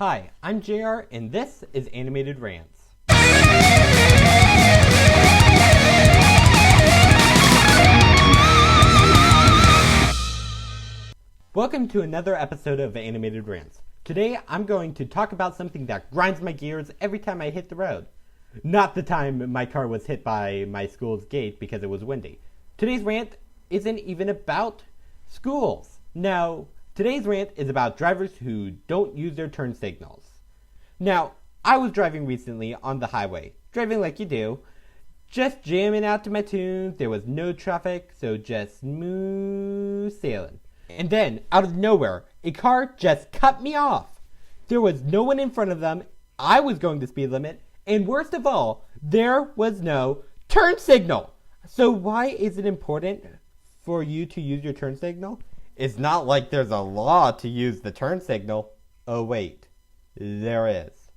Hi, I'm JR, and this is Animated Rants. Welcome to another episode of Animated Rants. Today, I'm going to talk about something that grinds my gears every time I hit the road. Not the time my car was hit by my school's gate because it was windy. Today's rant isn't even about schools. No, today's rant is about drivers who don't use their turn signals. Now, I was driving recently on the highway, driving like you do, just jamming out to my tunes. There was no traffic, so just smooth sailing. And then, out of nowhere, a car just cut me off. There was no one in front of them. I was going the speed limit. And worst of all, there was no turn signal. So why is it important for you to use your turn signal? It's not like there's a law to use the turn signal. Oh wait, there is.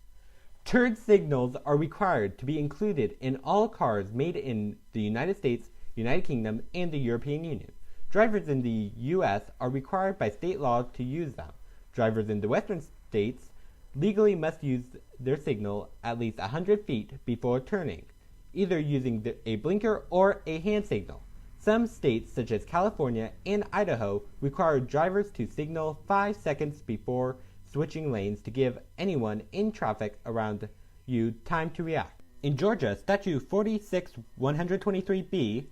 Turn signals are required to be included in all cars made in the United States, United Kingdom, and the European Union. Drivers in the U.S. are required by state law to use them. Drivers in the western states legally must use their signal at least 100 feet before turning, either using a blinker or a hand signal. Some states, such as California and Idaho, require drivers to signal 5 seconds before switching lanes to give anyone in traffic around you time to react. In Georgia, Statute 46-123B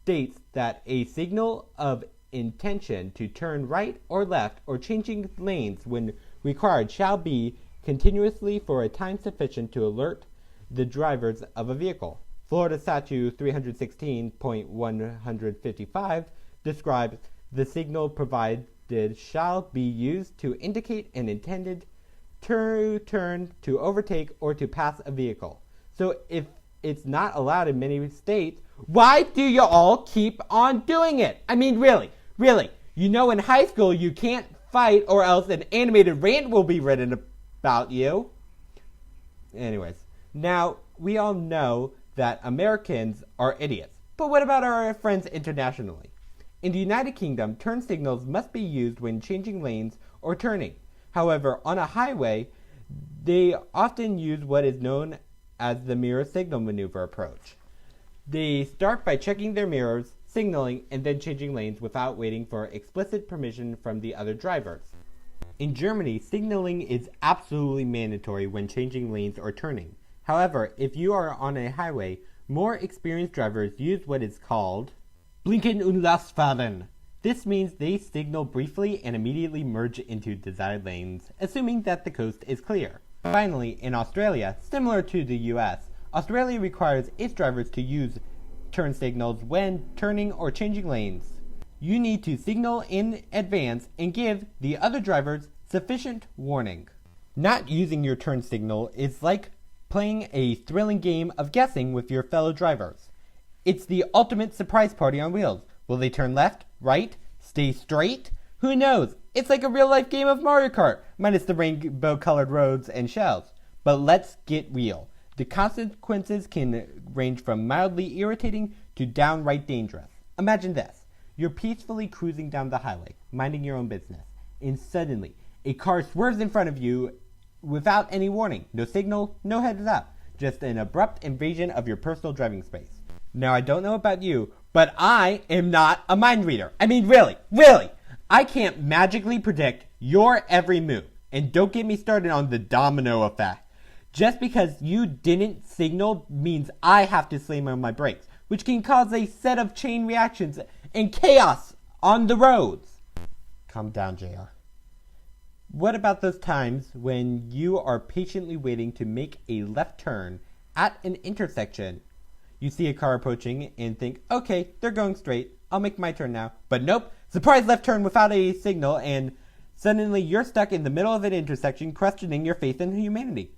states that a signal of intention to turn right or left or changing lanes when required shall be continuously for a time sufficient to alert the drivers of a vehicle. Florida Statute 316.155 describes the signal provided shall be used to indicate an intended turn, to overtake, or to pass a vehicle. So if it's not allowed in many states, why do you all keep on doing it? I mean, really. You know, in high school you can't fight or else an animated rant will be written about you. Anyways, now we all know that Americans are idiots. But what about our friends internationally? In the United Kingdom, turn signals must be used when changing lanes or turning. However, on a highway, they often use what is known as the mirror signal maneuver approach. They start by checking their mirrors, signaling, and then changing lanes without waiting for explicit permission from the other drivers. In Germany, signaling is absolutely mandatory when changing lanes or turning. However, if you are on a highway, more experienced drivers use what is called Blinken und Lastfahren. This means they signal briefly and immediately merge into desired lanes, assuming that the coast is clear. Finally, in Australia, similar to the US, Australia requires its drivers to use turn signals when turning or changing lanes. You need to signal in advance and give the other drivers sufficient warning. Not using your turn signal is like playing a thrilling game of guessing with your fellow drivers. It's the ultimate surprise party on wheels. Will they turn left, right, stay straight? Who knows? It's like a real-life game of Mario Kart, minus the rainbow-colored roads and shells. But let's get real. The consequences can range from mildly irritating to downright dangerous. Imagine this. You're peacefully cruising down the highway, minding your own business, and suddenly, a car swerves in front of you without any warning. No signal, no heads up. Just an abrupt invasion of your personal driving space. Now, I don't know about you, but I am not a mind reader. I mean, really. I can't magically predict your every move. And don't get me started on the domino effect. Just because you didn't signal means I have to slam on my brakes, which can cause a set of chain reactions and chaos on the roads. Calm down, JR. What about those times when you are patiently waiting to make a left turn at an intersection? You see a car approaching and think, okay, they're going straight. I'll make my turn now. But nope, surprise left turn without a signal, and suddenly you're stuck in the middle of an intersection questioning your faith in humanity.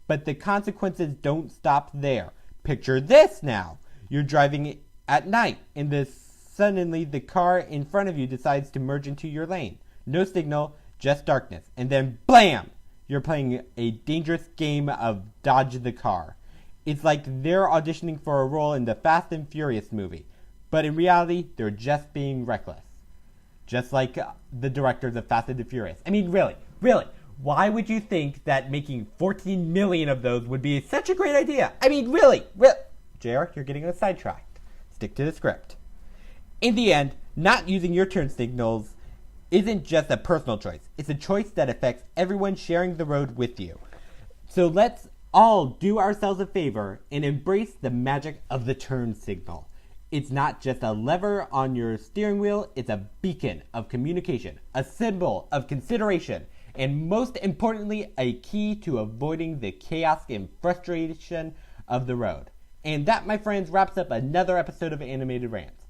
But the consequences don't stop there. Picture this now. You're driving at night, and suddenly the car in front of you decides to merge into your lane. No signal, just darkness. And then blam! You're playing a dangerous game of dodge the car. It's like they're auditioning for a role in the Fast and Furious movie. But in reality, they're just being reckless. Just like the directors of Fast and the Furious. I mean, really. Why would you think that making 14 million of those would be such a great idea? I mean, really. JR, you're getting us sidetracked. Stick to the script. In the end, not using your turn signals isn't just a personal choice. It's a choice that affects everyone sharing the road with you. So let's all do ourselves a favor and embrace the magic of the turn signal. It's not just a lever on your steering wheel, it's a beacon of communication, a symbol of consideration, and most importantly, a key to avoiding the chaos and frustration of the road. And that, my friends, wraps up another episode of Animated Rants.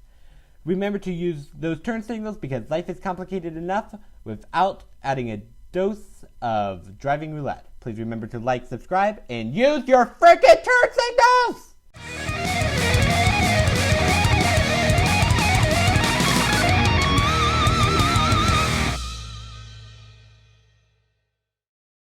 Remember to use those turn signals because life is complicated enough without adding a dose of driving roulette. Please remember to like, subscribe, and use your frickin' turn signals!